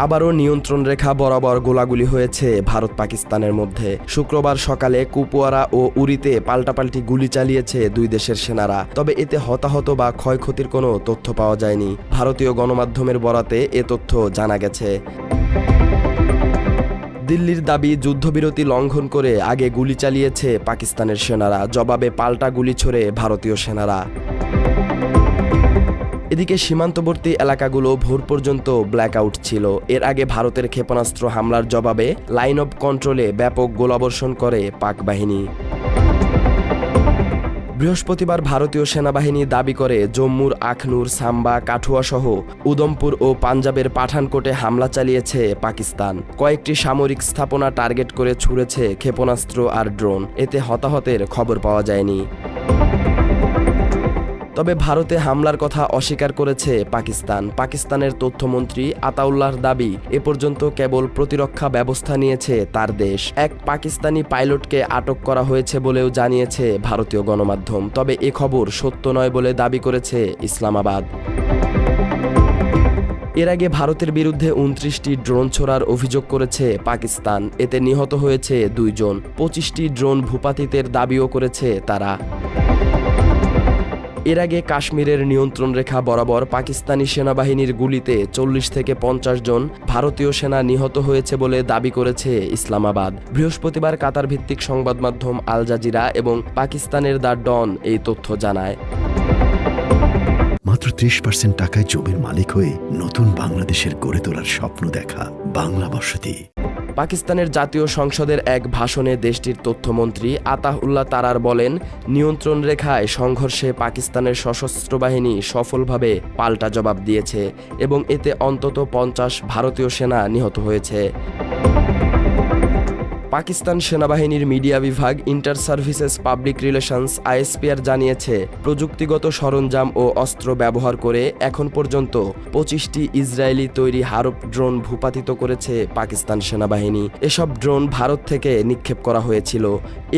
আবারও নিয়ন্ত্রণ রেখা বরাবর গোলাগুলি হয়েছে ভারত পাকিস্তানের মধ্যে। শুক্রবার সকালে কুপওয়ারা ও উরিতে পাল্টাপাল্টি গুলি চালিয়েছে দুই দেশের সেনারা। তবে এতে হতাহত বা ক্ষয়ক্ষতির কোনো তথ্য পাওয়া যায়নি। ভারতীয় গণমাধ্যমের বরাতে এ তথ্য জানা গেছে। দিল্লির দাবি, যুদ্ধবিরতি লঙ্ঘন করে আগে গুলি চালিয়েছে পাকিস্তানের সেনারা, জবাবে পাল্টা গুলি ছোড়ে ভারতীয় সেনারা। এদিকে সীমান্তবর্তী এলাকাগুলো ভোর পর্যন্ত ব্ল্যাকআউট ছিল। এর আগে ভারতের ক্ষেপণাস্ত্র হামলার জবাবে লাইন অব কন্ট্রোলে ব্যাপক গোলাবর্ষণ করে পাক বাহিনী। বৃহস্পতিবার ভারতীয় সেনাবাহিনী দাবি করে জম্মুর আখনুর, সাম্বা, কাঠুয়া সহ উদমপুর ও পাঞ্জাবের পাঠানকোটে হামলা চালিয়েছে পাকিস্তান। কয়েকটি সামরিক স্থাপনা টার্গেট করে ছুড়েছে ক্ষেপণাস্ত্র আর ড্রোন। এতে হতাহতের খবর পাওয়া যায়নি। তবে ভারতে হামলার কথা অস্বীকার করেছে পাকিস্তানের তথ্যমন্ত্রী আতাউল্লাহর দাবি, এ পর্যন্ত কেবল প্রতিরক্ষা ব্যবস্থা নিয়েছে তার দেশ। এক পাকিস্তানি পাইলটকে আটক করা হয়েছে বলেও জানিয়েছে ভারতীয় গণমাধ্যম। তবে এ খবর সত্য নয় বলে দাবি করেছে ইসলামাবাদ। এর আগে ভারতের বিরুদ্ধে ২৯টি ড্রোন ছোড়ার অভিযোগ করেছে পাকিস্তান। এতে নিহত হয়েছে ২ জন। ২৫টি ড্রোন ভূপাতিতের দাবিও করেছে তারা। এর আগে কাশ্মীরের নিয়ন্ত্রণ রেখা বরাবর পাকিস্তানি সেনাবাহিনীর গুলিতে ৪০ থেকে ৫০ জন ভারতীয় সেনা নিহত হয়েছে বলে দাবি করেছে ইসলামাবাদ। বৃহস্পতিবার কাতার ভিত্তিক সংবাদ মাধ্যম আল জাজিরা এবং পাকিস্তানের দ্য ডন এই তথ্য জানায়। মাত্র ৩০% টাকায় জমির মালিক হয়ে নতুন বাংলাদেশের গড়ে তোলার স্বপ্ন দেখা বাংলা বসতি। পাকিস্তানের জাতীয় সংসদের এক ভাষণে দেশটির তথ্যমন্ত্রী আতাউল্লাহ তারার বলেন, নিয়ন্ত্রণ রেখায় সংঘর্ষে পাকিস্তানের সশস্ত্র বাহিনী সফলভাবে পাল্টা জবাব দিয়েছে এবং এতে অন্তত ৫০ ভারতীয় সেনা নিহত হয়েছে। পাকিস্তান সেনাবাহিনীর মিডিয়া বিভাগ inter services public relations ISPR জানিয়েছে, প্রযুক্তিগত সরঞ্জাম ও অস্ত্র ব্যবহার করে এখন পর্যন্ত ২৫টি ইসরায়েলি তৈরি হারপ ড্রোন ভূপাতিত করেছে পাকিস্তান সেনাবাহিনী। এসব ড্রোন ভারত থেকে নিক্ষেপ করা হয়েছিল।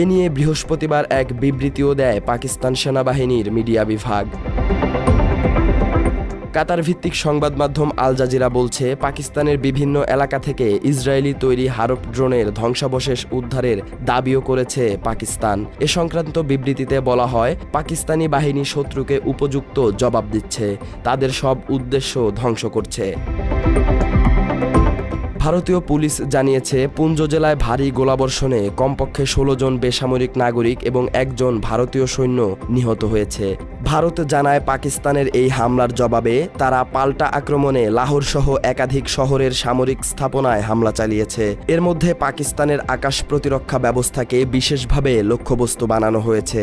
এ নিয়ে বৃহস্পতিবার এক বিবৃতিও দেয় পাকিস্তান সেনাবাহিনীর মিডিয়া বিভাগ। কাতার ভিত্তিক সংবাদ মাধ্যম আল জাজিরা বলছে, পাকিস্তানের বিভিন্ন এলাকা থেকে ইসরায়েলি তৈরি হারপ ড্রোনের ধ্বংসাবশেষ উদ্ধারের দাবিও করেছে পাকিস্তান। এ সংক্রান্ত বিবৃতিতে বলা হয়, পাকিস্তানি বাহিনী শত্রুকে উপযুক্ত জবাব দিচ্ছে, তাদের সব উদ্দেশ্য ধ্বংস করছে। ভারতীয় পুলিশ জানিয়েছে, পুঞ্জ জেলায় ভারী গোলাবর্ষণে কমপক্ষে ১৬ জন বেসামরিক নাগরিক এবং ১ জন ভারতীয় সৈন্য নিহত হয়েছে। ভারত জানায়, পাকিস্তানের এই হামলার জবাবে তারা পাল্টা আক্রমণে লাহোর সহ একাধিক শহরের সামরিক স্থাপনায় হামলা চালিয়েছে। এর মধ্যে পাকিস্তানের আকাশ প্রতিরক্ষা ব্যবস্থাকে বিশেষভাবে লক্ষ্যবস্তু বানানো হয়েছে।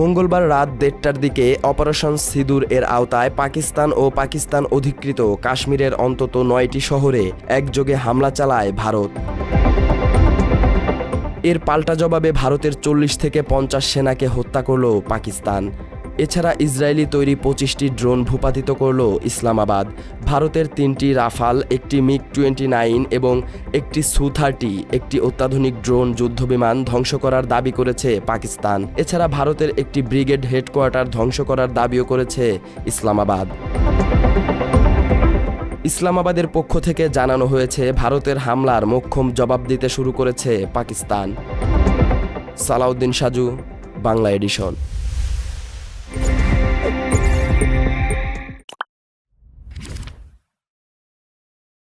মঙ্গলবার রাত ১:৩০টার দিকে অপারেশন সিঁদুর এর আওতায় পাকিস্তান ও পাকিস্তান অধিকৃত কাশ্মীরের অন্তত ৯টি শহরে একযোগে হামলা চালায় ভারত। এর পাল্টা জবাবে ভারতের ৪০ থেকে ৫০ সেনাকে হত্যা করল পাকিস্তান। এছাড়া ইসরায়েলি তৈরি ২৫টি ড্রোন ভূপাতিত করল ইসলামাবাদ। ভারতের ৩টি রাফাল, একটি মিগ-29 এবং একটি সু-30, একটি অত্যাধুনিক ড্রোন যুদ্ধবিমান ধ্বংস করার দাবি করেছে পাকিস্তান। এছাড়া ভারতের একটি ব্রিগেড হেডকোয়ার্টার ধ্বংস করার দাবিও করেছে ইসলামাবাদ। ইসলামাবাদের পক্ষ থেকে জানানো হয়েছে, ভারতের হামলার মোক্ষম জবাব দিতে শুরু করেছে পাকিস্তান। সালাউদ্দিন সাজু, বাংলা এডিশন।